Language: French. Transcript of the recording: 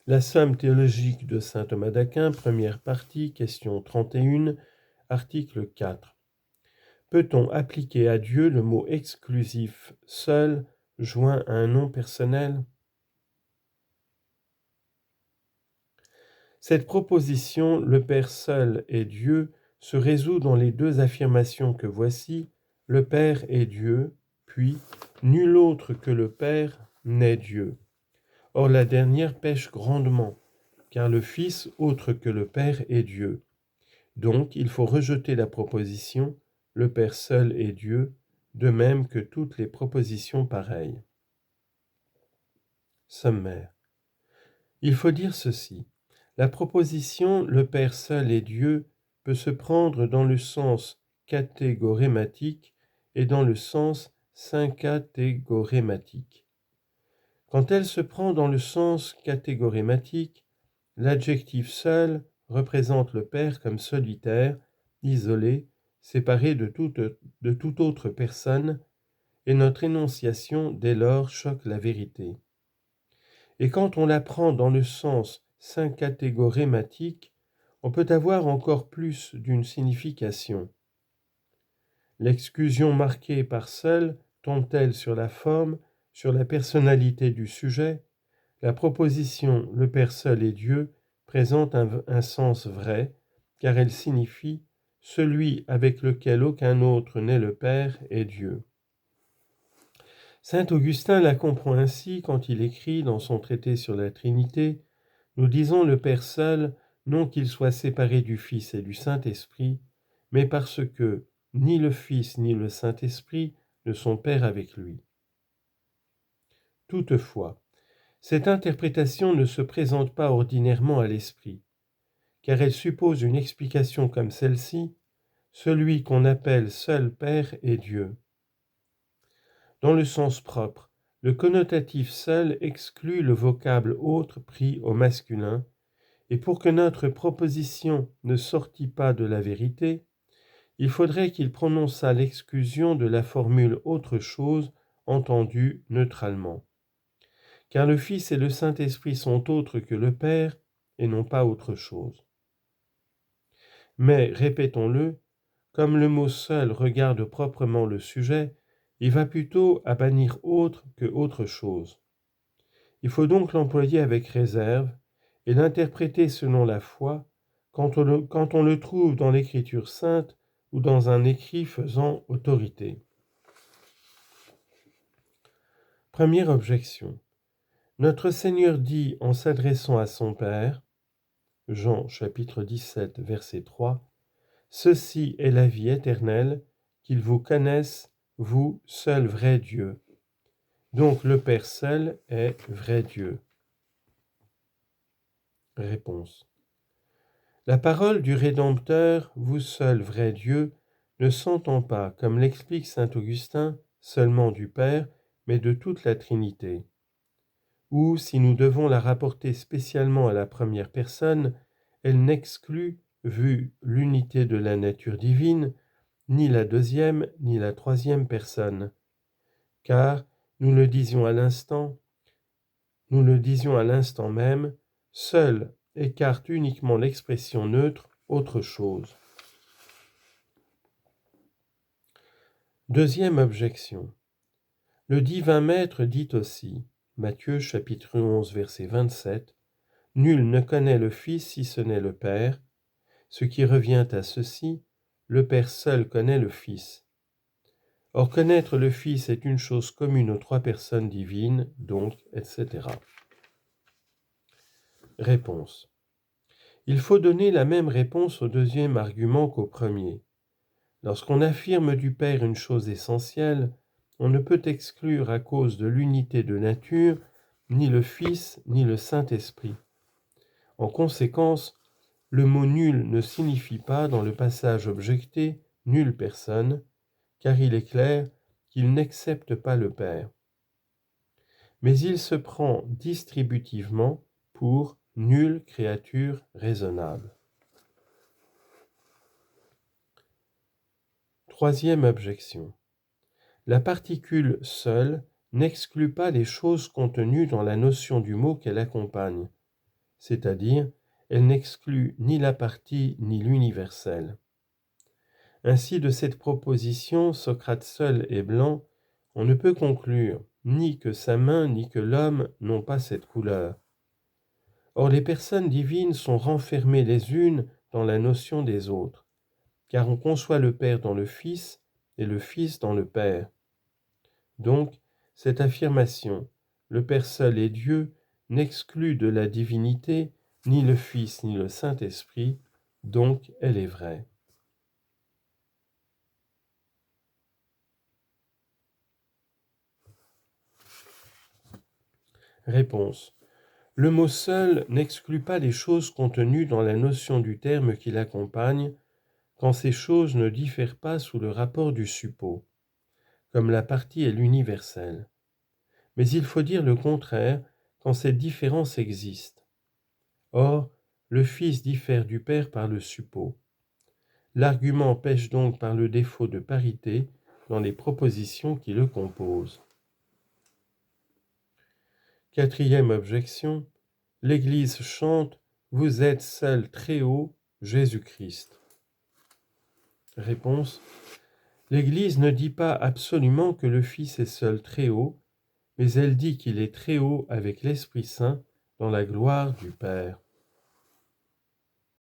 La somme théologique de saint Thomas d'Aquin, première partie, question 31, article 4. Peut-on appliquer à Dieu le mot exclusif « seul » joint à un nom personnel ? Cette proposition, le Père seul est Dieu, se résout dans les deux affirmations que voici, le Père est Dieu, puis nul autre que le Père n'est Dieu. Or la dernière pêche grandement, car le Fils autre que le Père est Dieu. Donc il faut rejeter la proposition, le Père seul est Dieu, de même que toutes les propositions pareilles. Sommaire. Il faut dire ceci. La proposition « le Père seul est Dieu » peut se prendre dans le sens catégorématique et dans le sens syncatégorématique. Quand elle se prend dans le sens catégorématique, l'adjectif « seul » représente le Père comme solitaire, isolé, séparé de toute autre personne, et notre énonciation dès lors choque la vérité. Et quand on la prend dans le sens syncatégorématique, on peut avoir encore plus d'une signification. L'exclusion marquée par seul tombe-t-elle sur la forme, sur la personnalité du sujet? La proposition « le Père seul est Dieu » présente un sens vrai, car elle signifie « celui avec lequel aucun autre n'est le Père est Dieu ». Saint Augustin la comprend ainsi quand il écrit dans son traité sur la Trinité « Nous disons le Père seul, non qu'il soit séparé du Fils et du Saint-Esprit, mais parce que ni le Fils ni le Saint-Esprit ne sont Père avec lui. » Toutefois, cette interprétation ne se présente pas ordinairement à l'esprit, car elle suppose une explication comme celle-ci, « Celui qu'on appelle seul Père est Dieu ». Dans le sens propre, le connotatif seul exclut le vocable autre pris au masculin, et pour que notre proposition ne sortît pas de la vérité, il faudrait qu'il prononçât l'exclusion de la formule autre chose entendue neutralement. Car le Fils et le Saint-Esprit sont autres que le Père et non pas autre chose. Mais, répétons-le, comme le mot seul regarde proprement le sujet, il va plutôt à bannir autre que autre chose. Il faut donc l'employer avec réserve et l'interpréter selon la foi quand on le trouve dans l'Écriture sainte ou dans un écrit faisant autorité. Première objection. Notre Seigneur dit en s'adressant à son Père, Jean chapitre 17 verset 3, « Ceci est la vie éternelle, qu'ils vous connaissent, vous, seul vrai Dieu. » Donc le Père seul est vrai Dieu. Réponse. La parole du Rédempteur, vous seul vrai Dieu, ne s'entend pas, comme l'explique saint Augustin, seulement du Père, mais de toute la Trinité. Ou, si nous devons la rapporter spécialement à la première personne, elle n'exclut, vu l'unité de la nature divine, ni la deuxième ni la troisième personne. Car, nous le disions à l'instant même, seul écarte uniquement l'expression neutre autre chose. Deuxième objection. Le divin Maître dit aussi, Matthieu chapitre 11 verset 27, « Nul ne connaît le Fils si ce n'est le Père, ce qui revient à ceci, le Père seul connaît le Fils. » Or connaître le Fils est une chose commune aux trois personnes divines, donc, etc. Réponse. Il faut donner la même réponse au deuxième argument qu'au premier. Lorsqu'on affirme du Père une chose essentielle, on ne peut exclure à cause de l'unité de nature ni le Fils ni le Saint-Esprit. En conséquence, le mot nul ne signifie pas dans le passage objecté nulle personne, car il est clair qu'il n'excepte pas le Père. Mais il se prend distributivement pour nulle créature raisonnable. Troisième objection. La particule seule n'exclut pas les choses contenues dans la notion du mot qu'elle accompagne. c'est-à-dire elle n'exclut ni la partie ni l'universel. Ainsi, de cette proposition, Socrate seul et blanc, on ne peut conclure ni que sa main ni que l'homme n'ont pas cette couleur. Or, les personnes divines sont renfermées les unes dans la notion des autres, car on conçoit le Père dans le Fils et le Fils dans le Père. Donc, cette affirmation, le Père seul est Dieu, n'exclut de la divinité ni le Fils ni le Saint-Esprit, donc elle est vraie. Réponse. Le mot seul n'exclut pas les choses contenues dans la notion du terme qui l'accompagne, quand ces choses ne diffèrent pas sous le rapport du suppôt, comme la partie et l'universel. Mais il faut dire le contraire quand cette différence existe. Or, le Fils diffère du Père par le suppôt. L'argument pèche donc par le défaut de parité dans les propositions qui le composent. Quatrième objection, l'Église chante « Vous êtes seul très haut, Jésus-Christ ». Réponse. L'Église ne dit pas absolument que le Fils est seul très haut, mais elle dit qu'il est très haut avec l'Esprit Saint dans la gloire du Père.